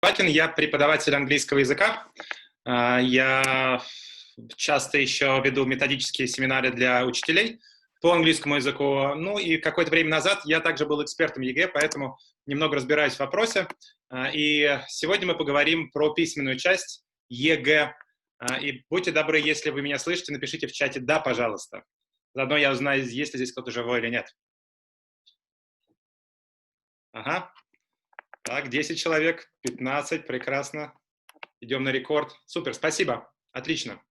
Бакин, я преподаватель английского языка. Я часто еще веду методические семинары для учителей по английскому языку. Ну и какое-то время назад я также был экспертом ЕГЭ, поэтому немного разбираюсь в вопросе. И сегодня мы поговорим про письменную часть ЕГЭ. И будьте добры, если вы меня слышите, напишите в чате «да», пожалуйста. Заодно я узнаю, есть ли здесь кто-то живой или нет. Ага. Так, 10 человек, 15, прекрасно. Идем на рекорд. Супер, спасибо. Отлично.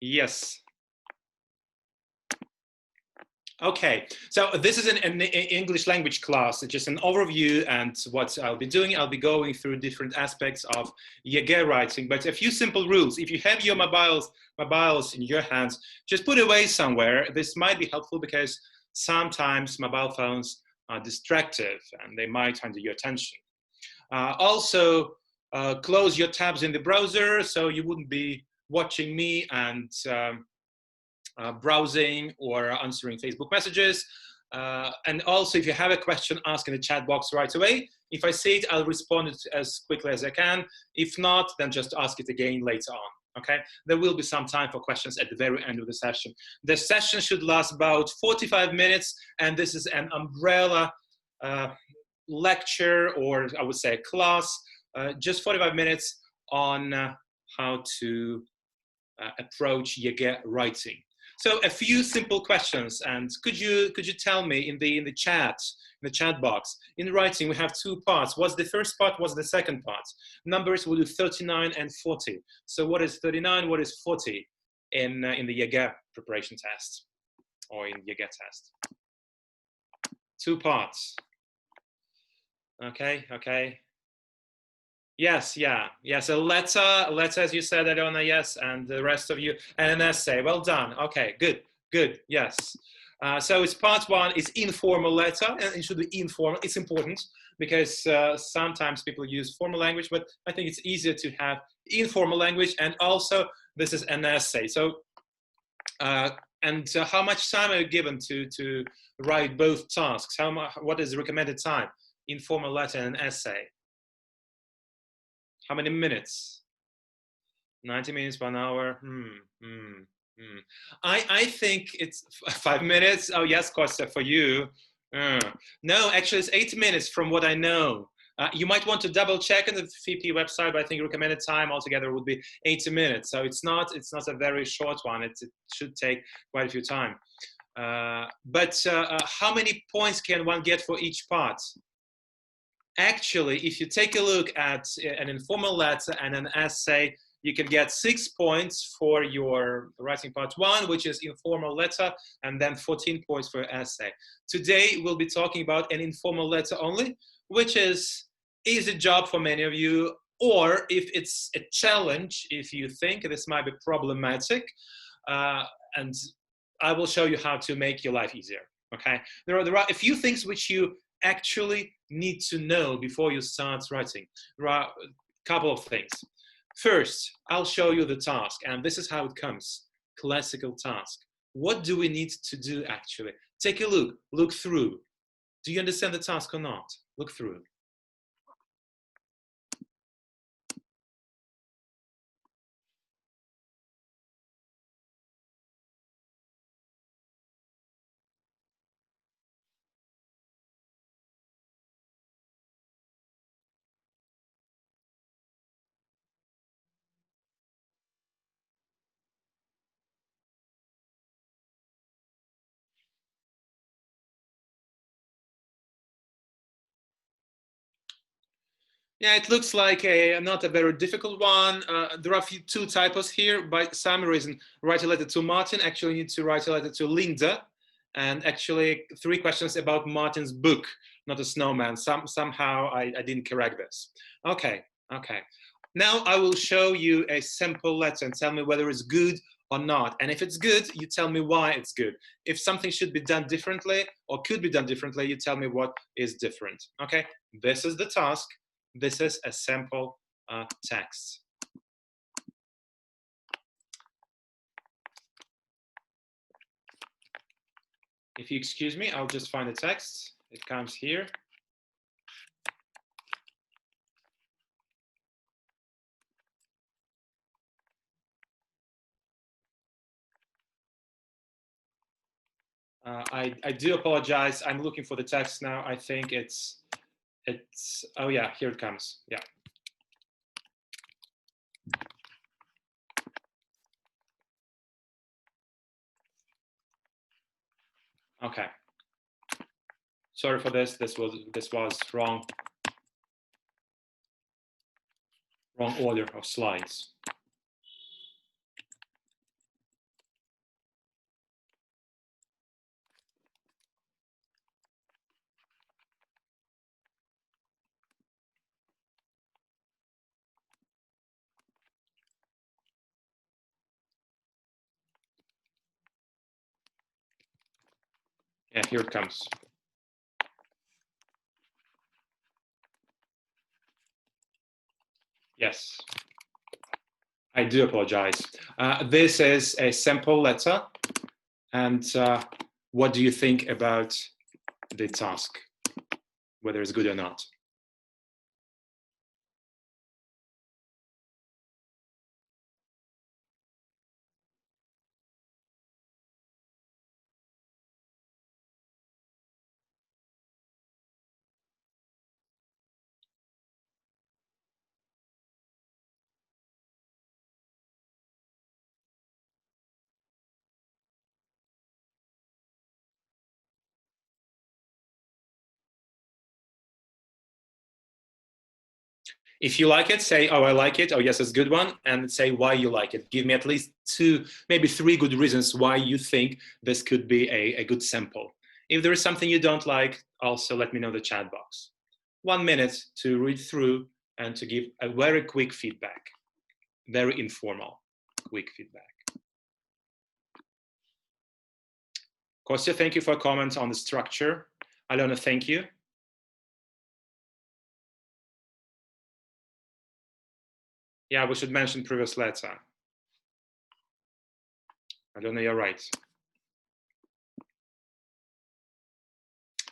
Yes. Okay, so this is an English language class. It's just an overview, and what I'll be doing, I'll be going through different aspects of ЕГЭ writing, but a few simple rules. If you have your mobiles in your hands, just put away somewhere. This might be helpful because sometimes mobile phones are distractive and they might handle your attention. Also, close your tabs in the browser so you wouldn't be watching me and browsing or answering Facebook messages. And also, if you have a question, ask in the chat box right away. If I see it, I'll respond it as quickly as I can. If not, then just ask it again later on. Okay, there will be some time for questions at the very end of the session. The session should last about 45 minutes, and this is an umbrella lecture, or I would say a class, just 45 minutes on how to approach ЕГЭ writing. So a few simple questions, and could you tell me in the chat box, in writing we have two parts. What's the first part? What's the second part? Numbers will do 39 and 40. So what is 39? What is 40 in the ЕГЭ preparation test or in ЕГЭ test? Two parts. Okay. Yes, yeah. A letter, as you said, Alena, yes, and the rest of you, and an essay. Well done. Okay, good, yes. So it's part one, it's informal letter, and it should be informal. It's important because sometimes people use formal language, but I think it's easier to have informal language, and also this is an essay. So, and how much time are you given to write both tasks? What is the recommended time? Informal letter and an essay. How many minutes? 90 minutes, 1 hour. I think it's 5 minutes. Oh, yes, Costa, for you. No, actually, it's 8 minutes from what I know. You might want to double check on the VP website, but I think recommended time altogether would be 80 minutes. So it's not a very short one. It should take quite a few time. But how many points can one get for each part? Actually, if you take a look at an informal letter and an essay, you can get 6 points for your writing part one, which is informal letter, and then 14 points for essay. Today, we'll be talking about an informal letter only, which is easy job for many of you, or if it's a challenge, if you think this might be problematic, and I will show you how to make your life easier, okay? There are a few things which you actually need to know before you start writing. There are a couple of things. First, I'll show you the task, and this is how it comes. Classical task. What do we need to do actually? Take a look through. Do you understand the task or not? Look through. Yeah, it looks like not a very difficult one. There are two typos here. By some reason, write a letter to Martin. Actually, you need to write a letter to Linda. And actually, 3 questions about Martin's book, not a snowman. Somehow I didn't correct this. Okay. Now I will show you a simple letter and tell me whether it's good or not. And if it's good, you tell me why it's good. If something should be done differently or could be done differently, you tell me what is different. Okay, this is the task. This is a sample text. If you excuse me, I'll just find the text. It comes here. I do apologize. I'm looking for the text now. I think it's, oh yeah, here it comes. Yeah. Okay. Sorry for this. This was wrong order of slides. Yeah, here it comes. Yes, I do apologize. This is a sample letter. And what do you think about the task, whether it's good or not? If you like it, say, oh, I like it. Oh, yes, it's a good one. And say why you like it. Give me at least 2, maybe 3 good reasons why you think this could be a good sample. If there is something you don't like, also let me know in the chat box. 1 minute to read through and to give a very quick feedback. Very informal, quick feedback. Kostya, thank you for a comment on the structure. Alona, thank you. Yeah, we should mention previous letter. Alona, you're right.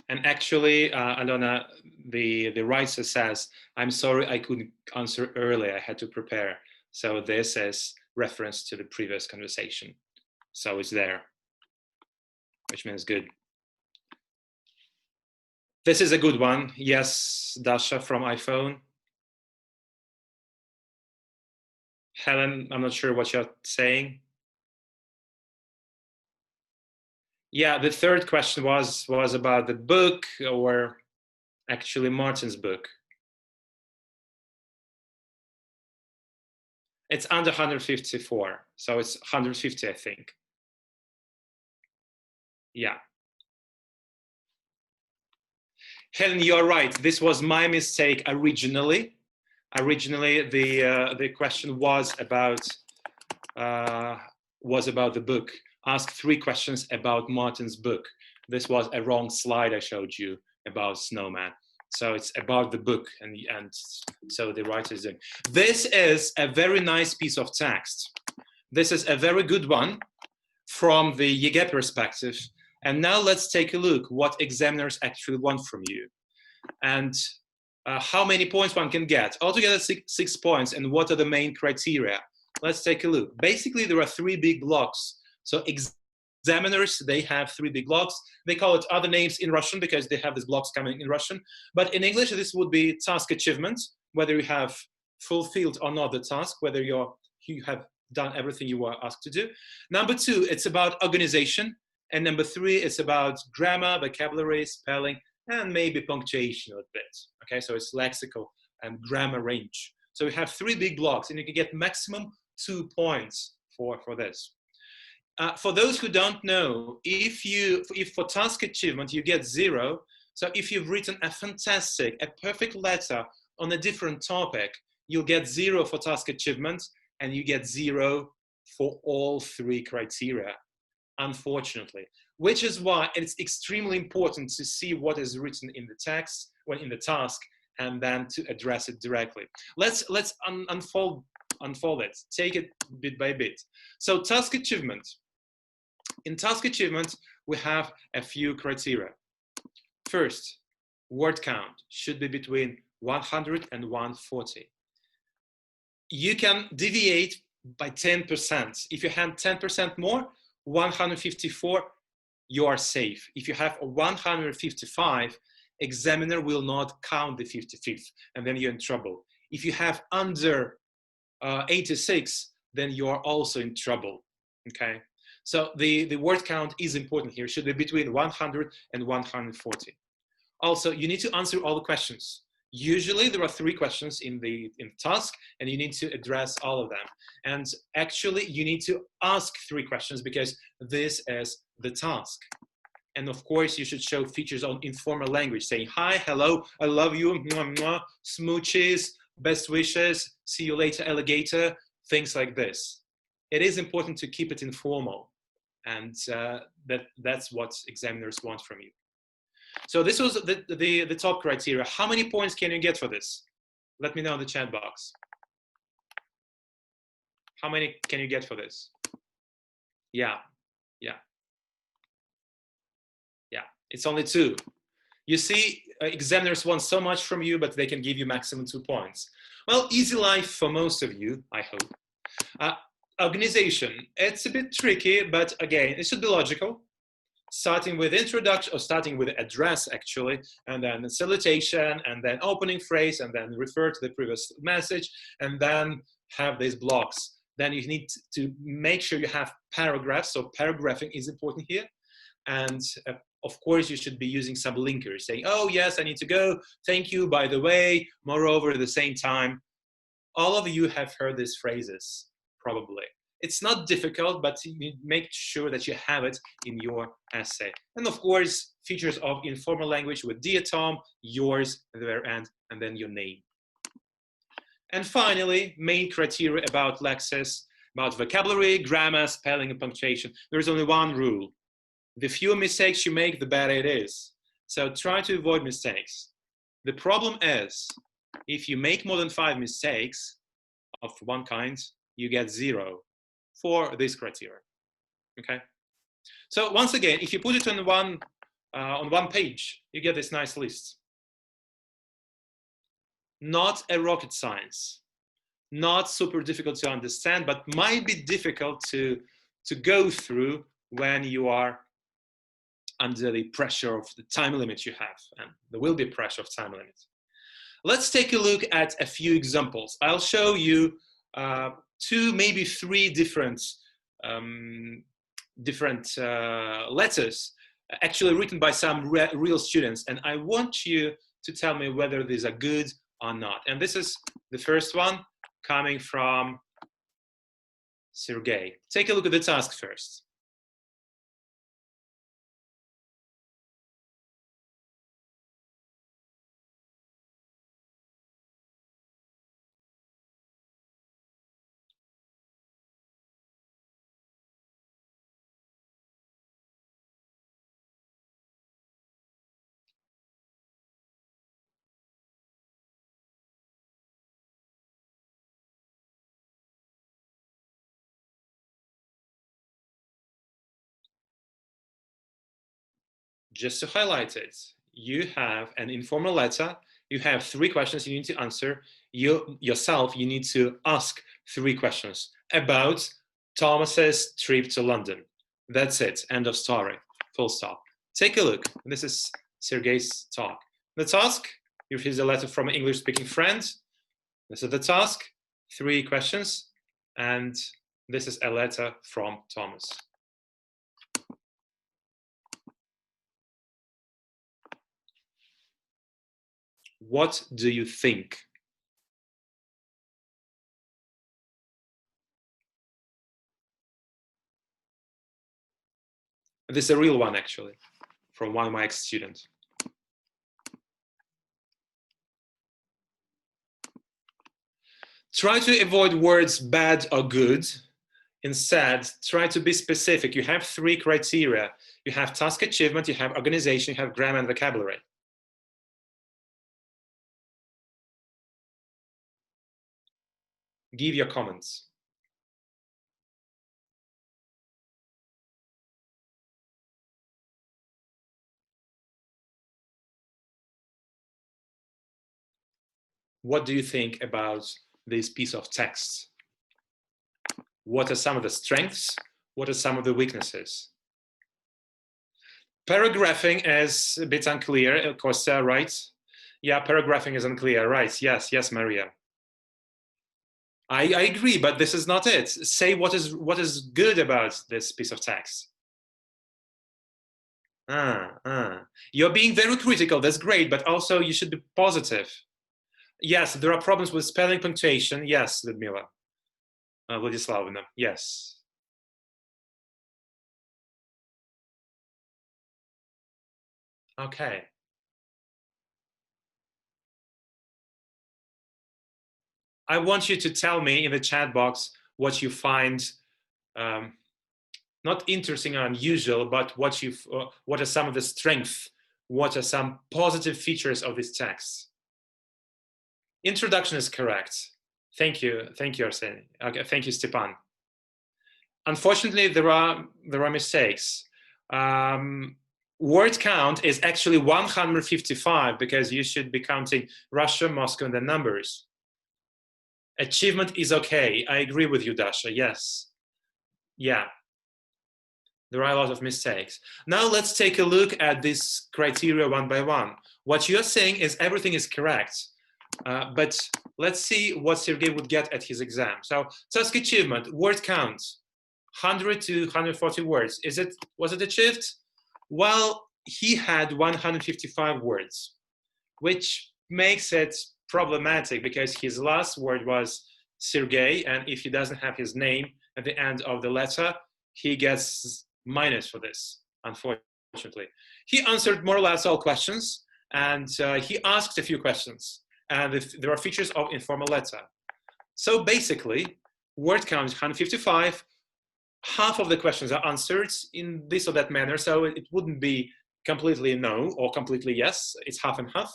And actually, Alona, the writer says, I'm sorry I couldn't answer earlier. I had to prepare. So this is reference to the previous conversation. So it's there, which means good. This is a good one. Yes, Dasha from iPhone. Helen, I'm not sure what you're saying. Yeah, the third question was about the book, or actually Martin's book. It's under 154, so it's 150, I think. Yeah. Helen, you're right. This was my mistake originally. Originally, the question was about the book. Ask 3 questions about Martin's book. This was a wrong slide I showed you about Snowman. So it's about the book, and so the writer is doing. This is a very nice piece of text. This is a very good one from the ЕГЭ perspective. And now let's take a look what examiners actually want from you, and how many points one can get. Altogether 6 points, and what are the main criteria? Let's take a look. Basically, there are 3 big blocks. So examiners, they have 3 big blocks. They call it other names in Russian because they have these blocks coming in Russian. But in English, this would be task achievement, whether you have fulfilled or not the task, whether you have done everything you were asked to do. Number 2, it's about organization. And number 3, it's about grammar, vocabulary, spelling, and maybe punctuation a bit. Okay, so it's lexical and grammar range. So we have 3 big blocks, and you can get maximum 2 points for this. For those who don't know, if for task achievement you get 0, so if you've written a perfect letter on a different topic, you'll get 0 for task achievement, and you get 0 for all 3 criteria, unfortunately. Which is why it's extremely important to see what is written in the text, in the task, and then to address it directly. Let's unfold it, take it bit by bit. So task achievement. In task achievement, we have a few criteria. first, word count should be between 100 and 140. You can deviate by 10%. If you have 10% more, 154, you are safe. If you have 155, examiner will not count the 55th, and then you're in trouble. If you have under 86, then you are also in trouble, okay? So the word count is important here. It should be between 100 and 140. Also, you need to answer all the questions. Usually there are 3 questions in the task, and you need to address all of them. And actually, you need to ask 3 questions because this is the task. And of course, you should show features on informal language, saying hi, hello, I love you, mwah, mwah, smooches, best wishes, see you later, alligator, things like this. It is important to keep it informal, and that's what examiners want from you. So this was the top criteria. How many points can you get for this? Let me know in the chat box. How many can you get for this? Yeah. It's only 2. You see, examiners want so much from you, but they can give you maximum 2 points. Well, easy life for most of you, I hope. Organization, it's a bit tricky, but again, it should be logical. Starting with introduction, or starting with address actually, and then salutation, and then opening phrase, and then refer to the previous message, and then have these blocks. Then you need to make sure you have paragraphs, so paragraphing is important here. And of course, you should be using some linkers, saying, oh yes, I need to go, thank you, by the way, moreover, at the same time. All of you have heard these phrases, probably. It's not difficult, but you make sure that you have it in your essay. And of course, features of informal language with diatom, yours at the very end, and then your name. And finally, main criteria about Lexis, about vocabulary, grammar, spelling, and punctuation. There is only one rule. The fewer mistakes you make, the better it is. So try to avoid mistakes. The problem is, if you make more than 5 mistakes of one kind, you get 0 for this criteria, okay? So once again, if you put it on one page, you get this nice list. Not a rocket science, not super difficult to understand, but might be difficult to go through when you are under the pressure of the time limit you have, and there will be pressure of time limit. Let's take a look at a few examples. I'll show you 2, maybe 3 different letters actually written by some real students, and I want you to tell me whether these are good or not. And this is the first one coming from Sergey. Take a look at the task first. Just to highlight it, you have an informal letter, you have 3 questions you need to answer. You need to ask 3 questions about Thomas's trip to London. That's it, end of story, full stop. Take a look, this is Sergey's talk. The task, here's a letter from an English-speaking friend. This is the task, 3 questions, and this is a letter from Thomas. What do you think? This is a real one, actually, from one of my ex-students. Try to avoid words bad or good. Instead, try to be specific. You have 3 criteria. You have task achievement, you have organization, you have grammar and vocabulary. Give your comments. What do you think about this piece of text? What are some of the strengths? What are some of the weaknesses? Paragraphing is a bit unclear, of course, right? Yeah, paragraphing is unclear, right? Yes, yes, Maria. I agree, but this is not it. Say what is good about this piece of text. You're being very critical, that's great, but also you should be positive. Yes, there are problems with spelling, punctuation. Yes, Ludmila. Vladislavovna, yes. Okay. I want you to tell me in the chat box what you find not interesting or unusual, but what are some of the strengths, what are some positive features of this text. Introduction is correct. Thank you, Arseny. Okay, thank you, Stepan. Unfortunately, there are mistakes. Word count is actually 155 because you should be counting Russia, Moscow, and the numbers. Achievement is okay. I agree with you, Dasha. Yes. Yeah. There are a lot of mistakes. Now let's take a look at this criteria one by one. What you're saying is everything is correct, but let's see what Sergey would get at his exam. So task achievement, word count, 100 to 140 words. Was it achieved? Well, he had 155 words, which makes it problematic because his last word was Sergey, and if he doesn't have his name at the end of the letter, he gets minus for this, unfortunately. He answered more or less all questions, and he asked a few questions, and there are features of informal letter. So basically, word count is 155. Half of the questions are answered in this or that manner, so it wouldn't be completely no or completely yes. It's half and half.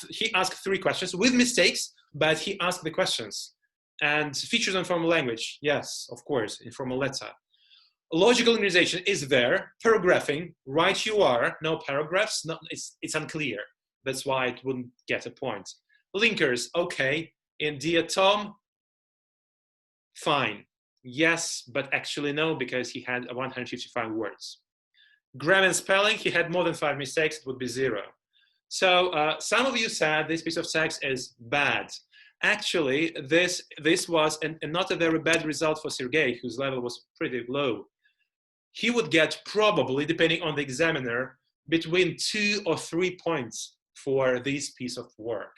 He asked 3 questions with mistakes, but he asked the questions. And features of informal language, yes, of course, informal letter. Logical organization is there. Paragraphing, right you are. No paragraphs, it's unclear. That's why it wouldn't get a point. Linkers, okay. In Dear Tom, fine. Yes, but actually no, because he had 155 words. Grammar and spelling, he had more than 5 mistakes, it would be 0. So some of you said this piece of text is bad. Actually, this was not a very bad result for Sergey, whose level was pretty low. He would get probably, depending on the examiner, between 2 or 3 points for this piece of work.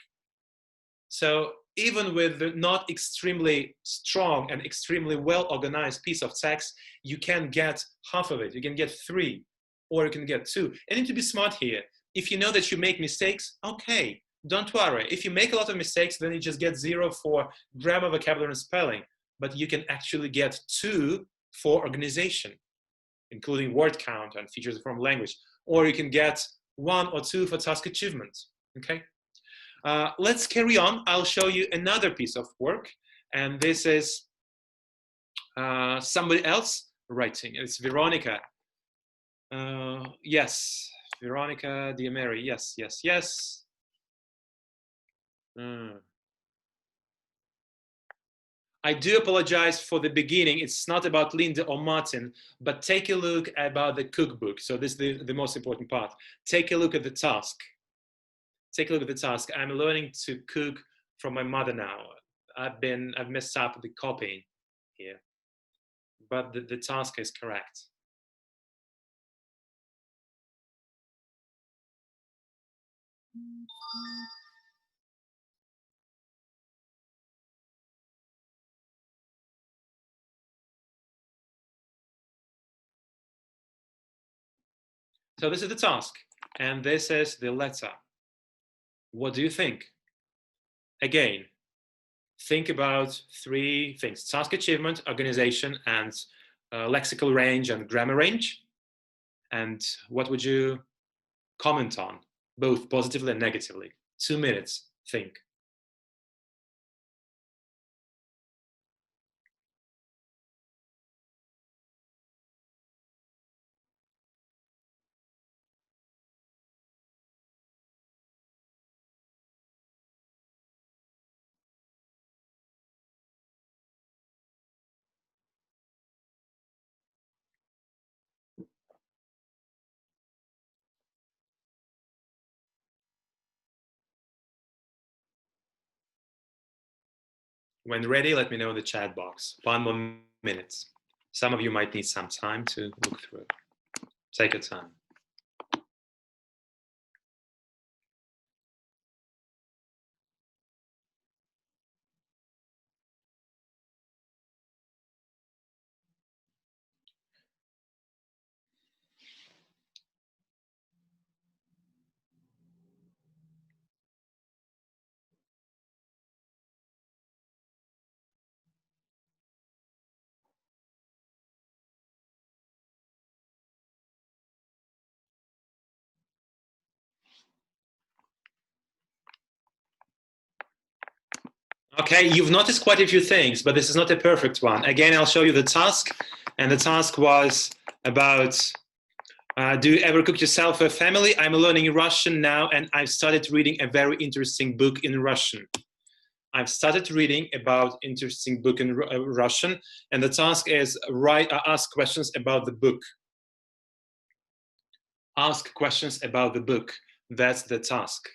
So even with the not extremely strong and extremely well-organized piece of text, you can get half of it. You can get 3, or you can get 2. You need to be smart here. If you know that you make mistakes, okay, don't worry. If you make a lot of mistakes, then you just get 0 for grammar, vocabulary, and spelling. But you can actually get 2 for organization, including word count and features from language. Or you can get 1 or 2 for task achievement, okay? Let's carry on. I'll show you another piece of work. And this is somebody else writing. It's Veronica. Yes, Veronica Diameri. Yes, yes, yes. I do apologize for the beginning. It's not about Linda or Martin, but take a look about the cookbook. So this is the most important part. Take a look at the task. Take a look at the task. I'm learning to cook from my mother now. I've messed up the copying here, but the task is correct. So this is the task, and this is the letter. What do you think? Again, think about 3 things: task achievement, organization, and lexical range and grammar range. And what would you comment on, both positively and negatively? 2 minutes, think. When ready, let me know in the chat box. 1 more minute. Some of you might need some time to look through. Take your time. Okay, you've noticed quite a few things, but this is not a perfect one. Again, I'll show you the task, and the task was about, do you ever cook yourself for a family? I'm learning Russian now, and I've started reading a very interesting book in Russian. I've started reading about interesting book in Russian, and the task is ask questions about the book. Ask questions about the book. That's the task.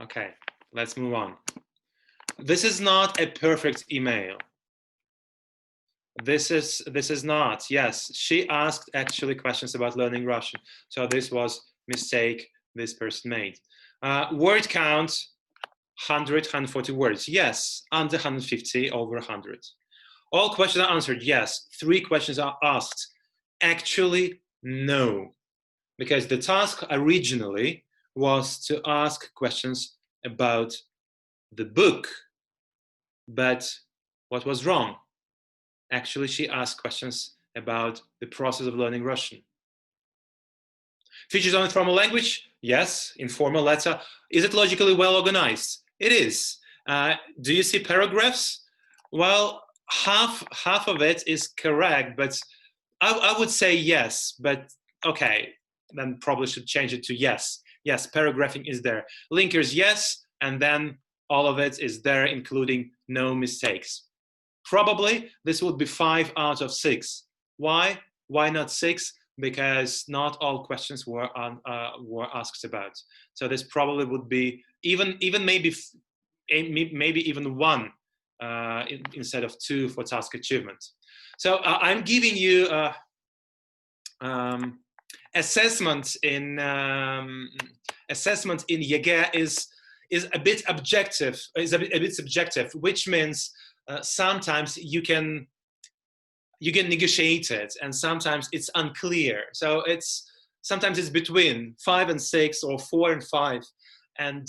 Okay, let's move on. This is not a perfect email. This is not. Yes, she asked actually questions about learning Russian. So this was mistake this person made. Word count 100, 140 words. Yes, under 150, over 100. All questions are answered. Yes. 3 questions are asked. Actually, no, because the task originally was to ask questions about the book. But what was wrong? Actually, she asked questions about the process of learning Russian. Features on informal language? Yes. Informal letter. Is it logically well organized? It is. Do you see paragraphs? Well, half of it is correct, but I would say yes, but okay, then probably should change it to yes. Yes, paragraphing is there. Linkers, yes, and then all of it is there, including no mistakes. Probably this would be 5 out of 6. Why? Why not 6? Because not all questions were asked about. So this probably would be even maybe even 1 instead of 2 for task achievement. So I'm giving you assessment in ЕГЭ is a bit objective, is a bit subjective, which means sometimes you can negotiate it, and sometimes it's unclear. So sometimes it's between 5 and 6 or 4 and 5, and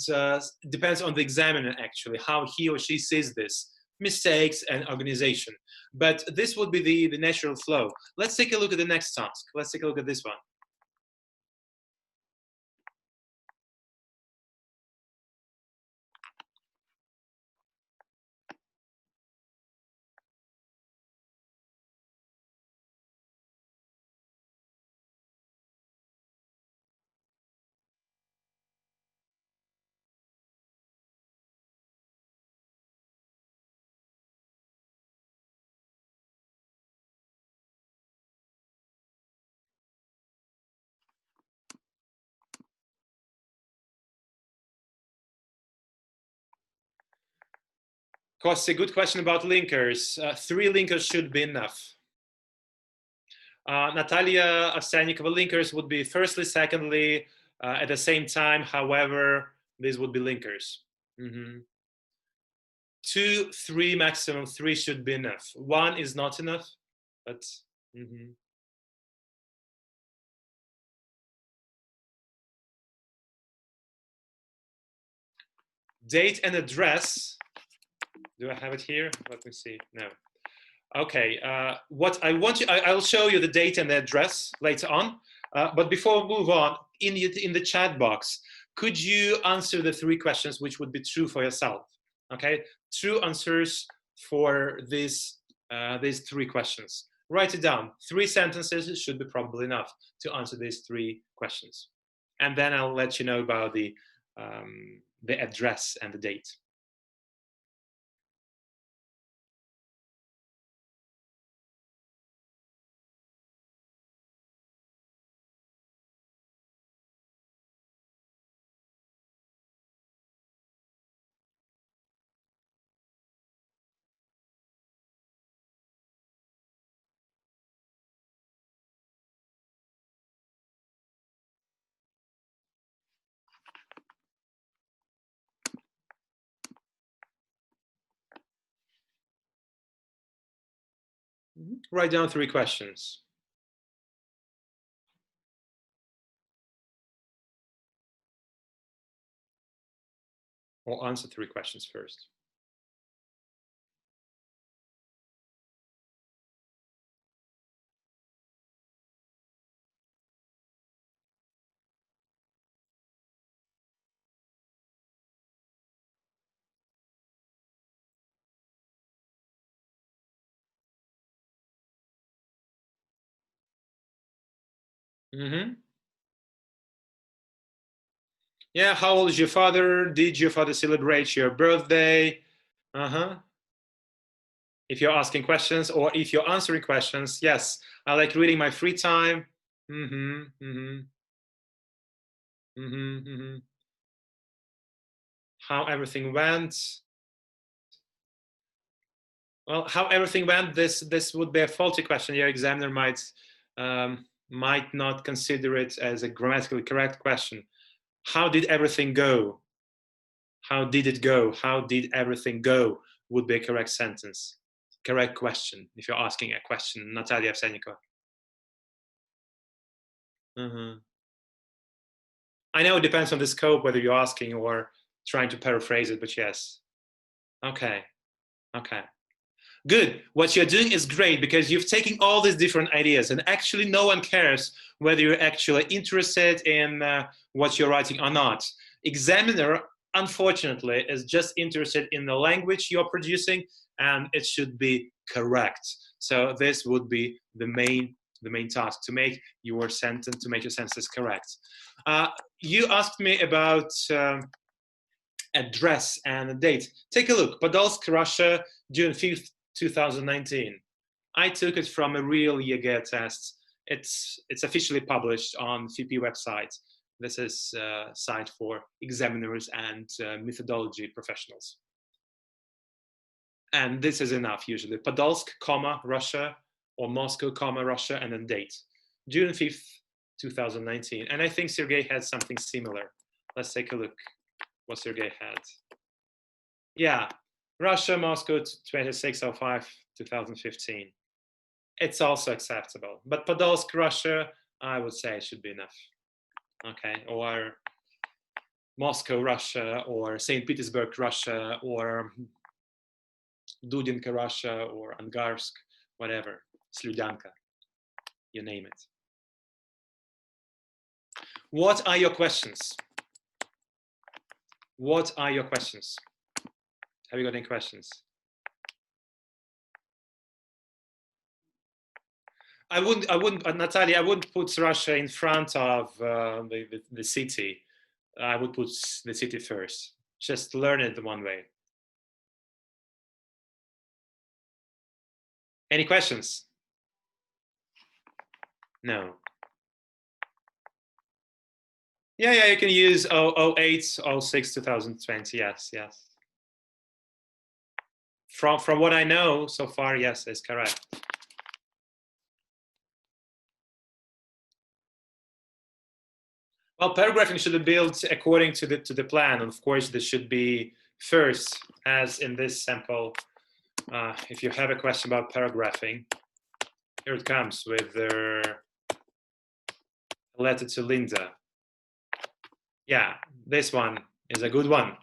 depends on the examiner actually how he or she sees this, mistakes and organization. But this would be the natural flow. Let's take a look at the next task. Let's take a look at this one. Kosti, good question about linkers. 3 linkers should be enough. Natalia Ovsyannikova, linkers would be firstly, secondly, at the same time. However, these would be linkers. 2, 3, maximum 3 should be enough. 1 is not enough, but date and address. Do I have it here? Let me see. No. Okay. What I want you, I'll show you the date and the address later on. But before we move on, in the chat box, could you answer the 3 questions which would be true for yourself? Okay. True answers for these 3 questions. Write it down. 3 sentences should be probably enough to answer these 3 questions. And then I'll let you know about the address and the date. Write down 3 questions. Or answer 3 questions first. Yeah, how old is your father? Did your father celebrate your birthday? If you're asking questions or if you're answering questions, yes, I like reading my free time. How everything went. Well, how everything went, this would be a faulty question. Your examiner might not consider it as a grammatically correct question. How did everything go? How did it go? How did everything go would be a correct sentence. Correct question, if you're asking a question, Natalia Evsenikova. I know it depends on the scope, whether you're asking or trying to paraphrase it, but yes. Okay. Good. What you're doing is great because you've taken all these different ideas and actually no one cares whether you're actually interested in what you're writing or not. Examiner, unfortunately, is just interested in the language you're producing and it should be correct. So this would be the main task, to make your sentences correct. You asked me about address and date. Take a look. Podolsk, Russia, June 5th, 2019. I took it from a real ЕГЭ test. It's officially published on FIPI website. This is a site for examiners and methodology professionals. And this is enough usually. Podolsk, Russia, or Moscow, Russia, and then date. June 5th, 2019. And I think Sergey had something similar. Let's take a look what Sergey had. Yeah, Russia, Moscow, 26/05, 2015. It's also acceptable. But Podolsk, Russia, I would say it should be enough. Okay, or Moscow, Russia, or St. Petersburg, Russia, or Dudinka, Russia, or Angarsk, whatever, Sludyanka, you name it. What are your questions? What are your questions? Have you got any questions? I wouldn't, Natalia, I wouldn't put Russia in front of the city. I would put the city first. Just learn it one way. Any questions? No. Yeah, you can use 08, 06, 2020. Yes. From what I know so far, yes, is correct. Well, paragraphing should be built according to the plan. Of course, this should be first, as in this sample. If you have a question about paragraphing, here it comes with the letter to Linda. Yeah, this one is a good one.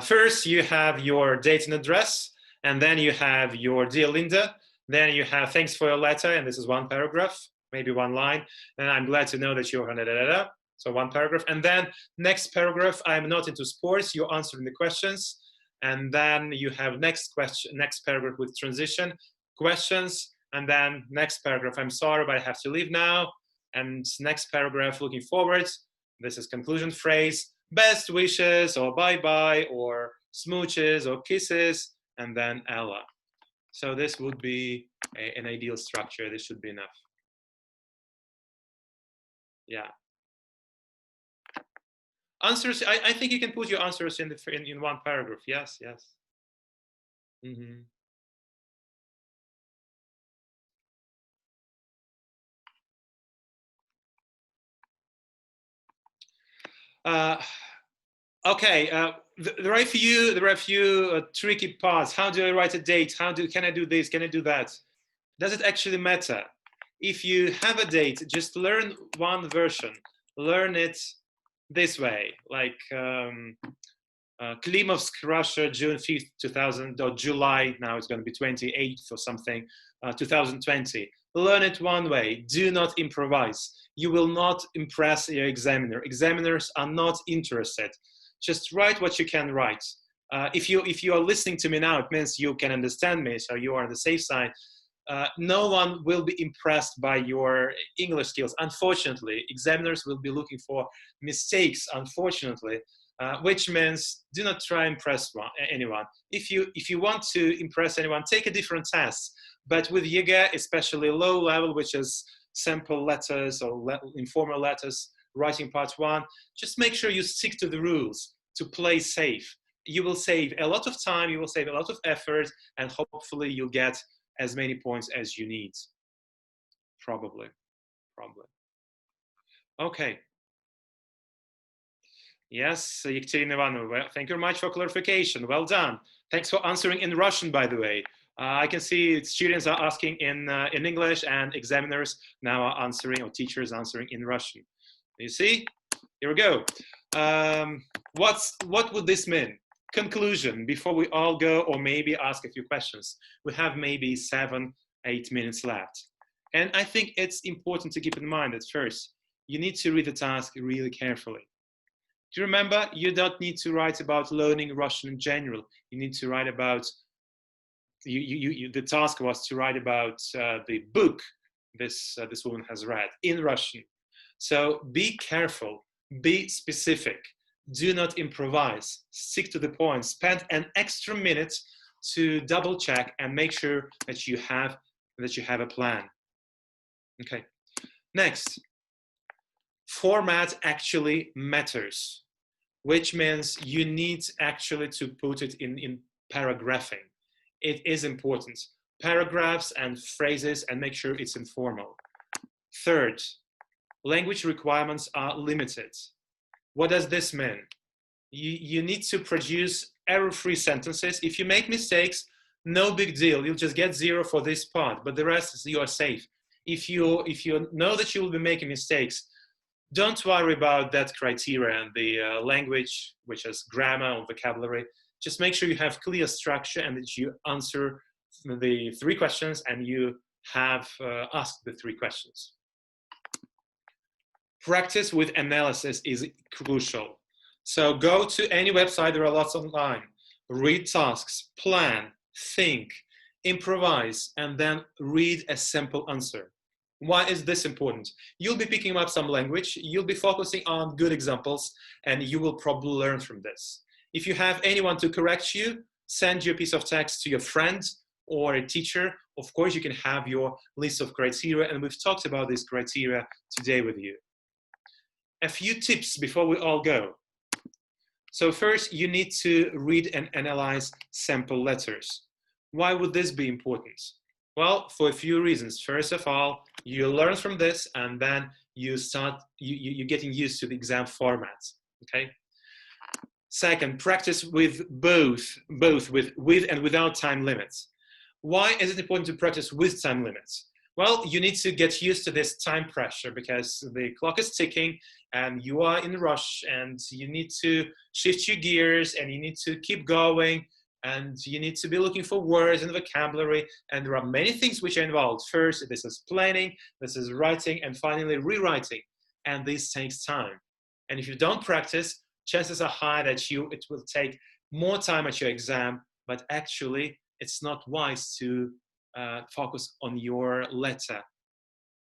First, you have your date and address, and then you have your dear Linda. Then you have thanks for your letter, and this is one paragraph, maybe one line. And I'm glad to know that you're so one paragraph. And then next paragraph, I'm not into sports. You're answering the questions. And then you have next paragraph with transition, questions, And then next paragraph, I'm sorry, but I have to leave now. And next paragraph, looking forward. This is conclusion phrase, best wishes, or bye-bye, or smooches, or kisses, and then Ella. So this would be an ideal structure. This should be enough. Yeah. Answers, I think you can put your answers in one paragraph. Yes, yes. Mm-hmm. Okay, there are a few tricky parts. How do I write a date? Can I do this? Can I do that? Does it actually matter? If you have a date, just learn one version. Learn it this way, like Klimovsk, Russia, June 5th, 2000, or July, now it's going to be 28th or something, 2020. Learn it one way. Do not improvise. You will not impress your examiner. Examiners are not interested. Just write what you can write. If you are listening to me now, it means you can understand me, so you are on the safe side. No one will be impressed by your English skills. Unfortunately, examiners will be looking for mistakes, unfortunately, which means do not try to impress anyone. If you want to impress anyone, take a different test. But with ЕГЭ, especially low level, which is sample letters or informal letters, writing part 1, just make sure you stick to the rules to play safe. You will save a lot of time, you will save a lot of effort, and hopefully you'll get as many points as you need. Probably. Okay. Yes, Yekaterina Ivanovna, thank you very much for clarification. Well done. Thanks for answering in Russian, by the way. I can see students are asking in English, and examiners now are answering, or teachers answering in Russian. You see? Here we go. What would this mean? Conclusion, before we all go, or maybe ask a few questions. We have maybe 7-8 minutes left. And I think it's important to keep in mind that first, you need to read the task really carefully. Do you remember? You don't need to write about learning Russian in general. You need to write about, the task was to write about the book this woman has read in Russian. So be careful, be specific, do not improvise, stick to the point, spend an extra minute to double check and make sure that you have a plan. Okay, next, format actually matters, which means you need actually to put it in paragraphing. It is important. Paragraphs and phrases, and make sure it's informal. Third, language requirements are limited. What does this mean? You need to produce error-free sentences. If you make mistakes, no big deal. You'll just get 0 for this part, but the rest is you are safe. If you know that you will be making mistakes, don't worry about that criteria and the language, which is grammar or vocabulary. Just make sure you have clear structure and that you answer the 3 questions and you have asked the 3 questions. Practice with analysis is crucial. So go to any website, there are lots online. Read tasks, plan, think, improvise, and then read a simple answer. Why is this important? You'll be picking up some language, you'll be focusing on good examples, and you will probably learn from this. If you have anyone to correct you, send your piece of text to your friend or a teacher. Of course, you can have your list of criteria, and we've talked about this criteria today with you. A few tips before we all go. So first, you need to read and analyze sample letters. Why would this be important? Well, for a few reasons. First of all, you learn from this, and then you're getting used to the exam formats, okay? Second, practice with both with and without time limits. Why is it important to practice with time limits? Well, you need to get used to this time pressure because the clock is ticking and you are in a rush and you need to shift your gears and you need to keep going and you need to be looking for words and vocabulary, and there are many things which are involved. First, this is planning, this is writing, and finally rewriting, and this takes time. And if you don't practice, chances are high that it will take more time at your exam, but actually it's not wise to focus on your letter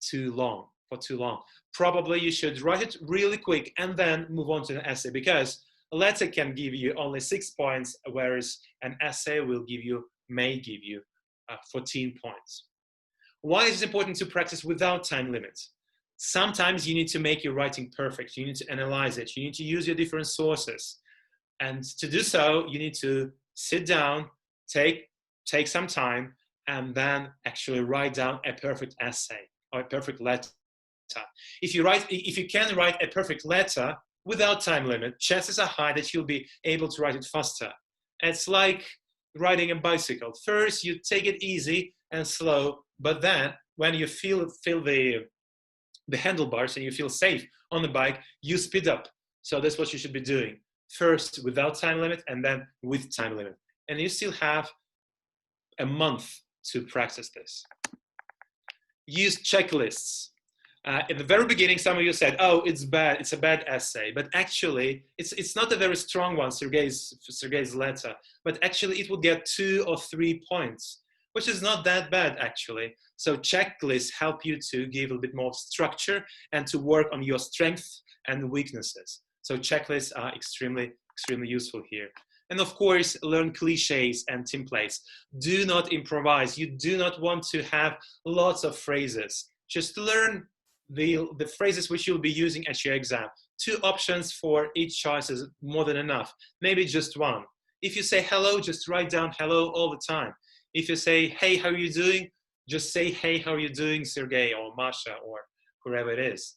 for too long. Probably you should write it really quick and then move on to an essay, because a letter can give you only 6 points, whereas an essay may give you 14 points. Why is it important to practice without time limits? Sometimes you need to make your writing perfect. You need to analyze it. You need to use your different sources. And to do so, you need to sit down, take some time, and then actually write down a perfect essay or a perfect letter. If you can write a perfect letter without time limit, chances are high that you'll be able to write it faster. It's like riding a bicycle. First, you take it easy and slow, but then when you feel the handlebars and you feel safe on the bike, you speed up. So that's what you should be doing. First without time limit, and then with time limit. And you still have a month to practice this. Use checklists. In the very beginning, some of you said, oh, it's bad, it's a bad essay. But actually, it's not a very strong one, Sergei's letter. But actually, it will get 2 or 3 points, which is not that bad, actually. So checklists help you to give a bit more structure and to work on your strengths and weaknesses. So checklists are extremely, extremely useful here. And of course, learn cliches and templates. Do not improvise. You do not want to have lots of phrases. Just learn the phrases which you'll be using at your exam. 2 options for each choice is more than enough. Maybe just 1. If you say hello, just write down hello all the time. If you say, hey, how are you doing? Just say, hey, how are you doing, Sergei or Masha or whoever it is.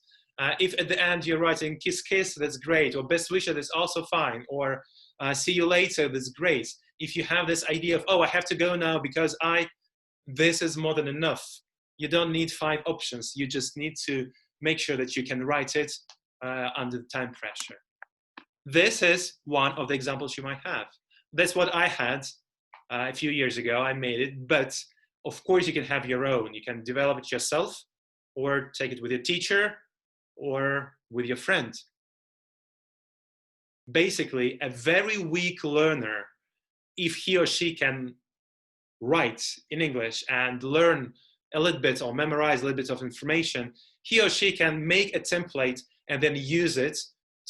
If at the end you're writing kiss, kiss, that's great. Or best wishes, that's also fine. Or see you later, that's great. If you have this idea of, oh, I have to go now because this is more than enough. You don't need 5 options. You just need to make sure that you can write it under time pressure. This is one of the examples you might have. That's what I had a few years ago. I made it, but of course you can have your own. You can develop it yourself or take it with your teacher or with your friend. Basically, a very weak learner, if he or she can write in English and learn a little bit or memorize a little bit of information, he or she can make a template and then use it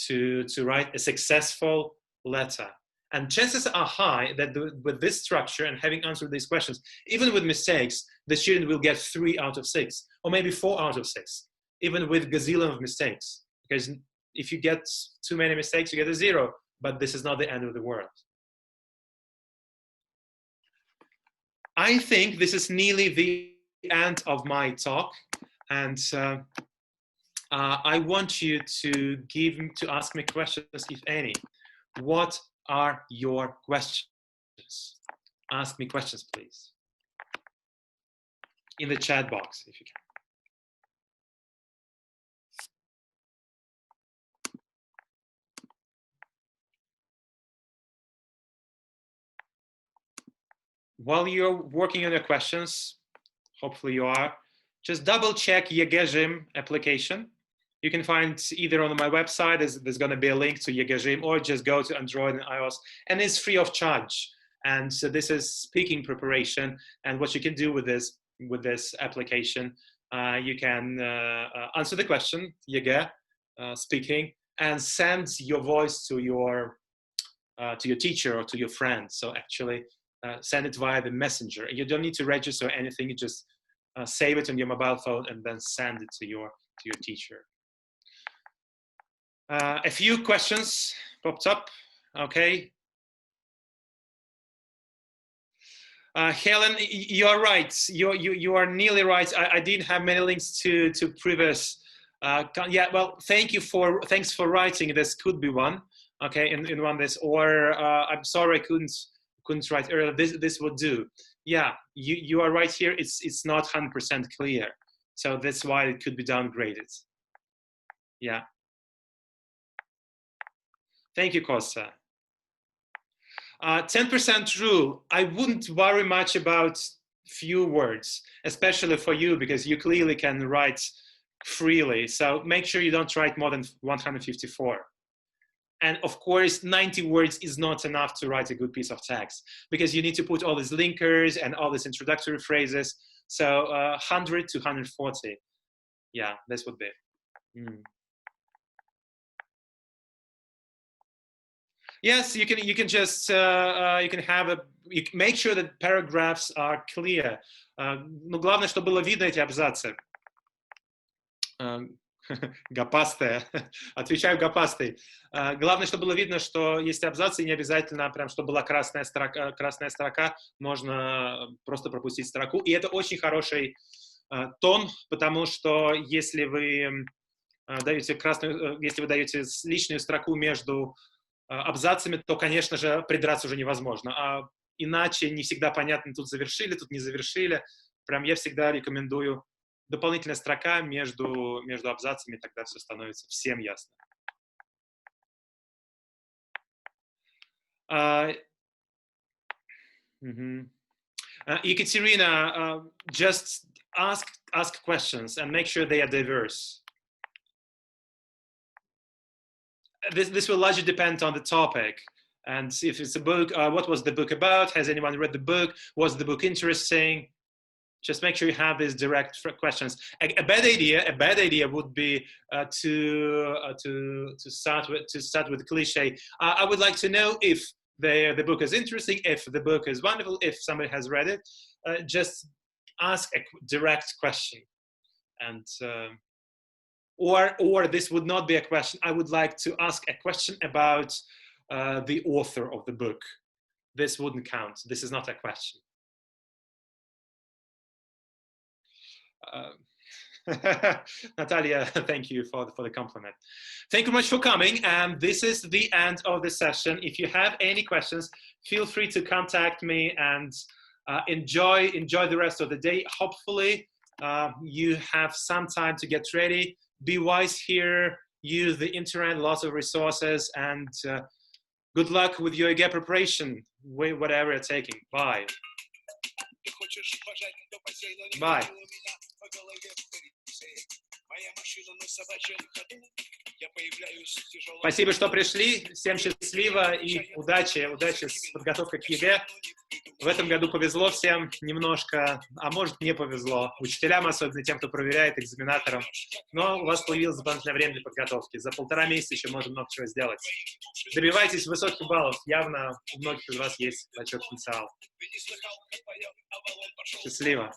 to write a successful letter. And chances are high that with this structure and having answered these questions, even with mistakes, the student will get 3 out of 6, or maybe 4 out of 6, even with gazillion of mistakes. Because if you get too many mistakes, you get a 0, but this is not the end of the world. I think this is nearly the end of my talk, and I want you to ask me questions, if any. What are your questions? Ask me questions, please, in the chat box, if you can. While you're working on your questions, hopefully you are, just double check Yegejim application. You can find either on my website, there's going to be a link to Yegejim, or just go to Android and iOS, and it's free of charge. And so this is speaking preparation. And what you can do with this application, you can answer the question, Yege, speaking, and send your voice to your teacher or to your friend. So actually, send it via the messenger. You don't need to register or anything. You just save it on your mobile phone and then send it to your teacher. A few questions popped up. Okay. Helen, you are right. You are nearly right. I didn't have many links to previous. Yeah. Well, thanks for writing. This could be one. Okay. In one this, or I'm sorry I couldn't write earlier. This would do. Yeah, you are right here. It's not 100% clear, so that's why it could be downgraded. Yeah. Thank you, Costa. 10% rule. I wouldn't worry much about few words, especially for you, because you clearly can write freely. So make sure you don't write more than 154. And of course, 90 words is not enough to write a good piece of text, because you need to put all these linkers and all these introductory phrases. So 100 to 140. Yeah, this would be. Yes, you can just you can have make sure that paragraphs are clear. Но главное, чтобы было видно эти абзацы. Гопастая. Отвечаю гопастой. Главное, чтобы было видно, что есть абзацы, и не обязательно прям, чтобы была красная строка, можно просто пропустить строку. И это очень хороший тон, потому что если вы даете личную строку между абзацами, то, конечно же, придраться уже невозможно. А иначе не всегда понятно, тут завершили, тут не завершили. Прям я всегда рекомендую дополнительная строка между абзацами, тогда все становится всем ясно. Ekaterina, just ask questions and make sure they are diverse. This will largely depend on the topic. And if it's a book, what was the book about? Has anyone read the book? Was the book interesting? Just make sure you have these direct questions. A bad idea would be to start with cliché. I would like to know if the book is interesting, if the book is wonderful, if somebody has read it. Just ask a direct question, and or this would not be a question. I would like to ask a question about the author of the book. This wouldn't count. This is not a question. Natalia, thank you for the compliment. Thank you much for coming, and this is the end of the session. If you have any questions, feel free to contact me, and enjoy the rest of the day. Hopefully you have some time to get ready. Be wise here, use the internet, lots of resources, and good luck with your EGA preparation, whatever you're taking. Bye. Bye. Спасибо, что пришли. Всем счастливо и удачи с подготовкой к ЕГЭ. В этом году повезло всем немножко, а может не повезло. Учителям, особенно тем, кто проверяет, экзаменаторам. Но у вас появилось дополнительное время для подготовки. За 1,5 месяца еще можно много чего сделать. Добивайтесь высоких баллов. Явно у многих из вас есть большой потенциал. Счастливо.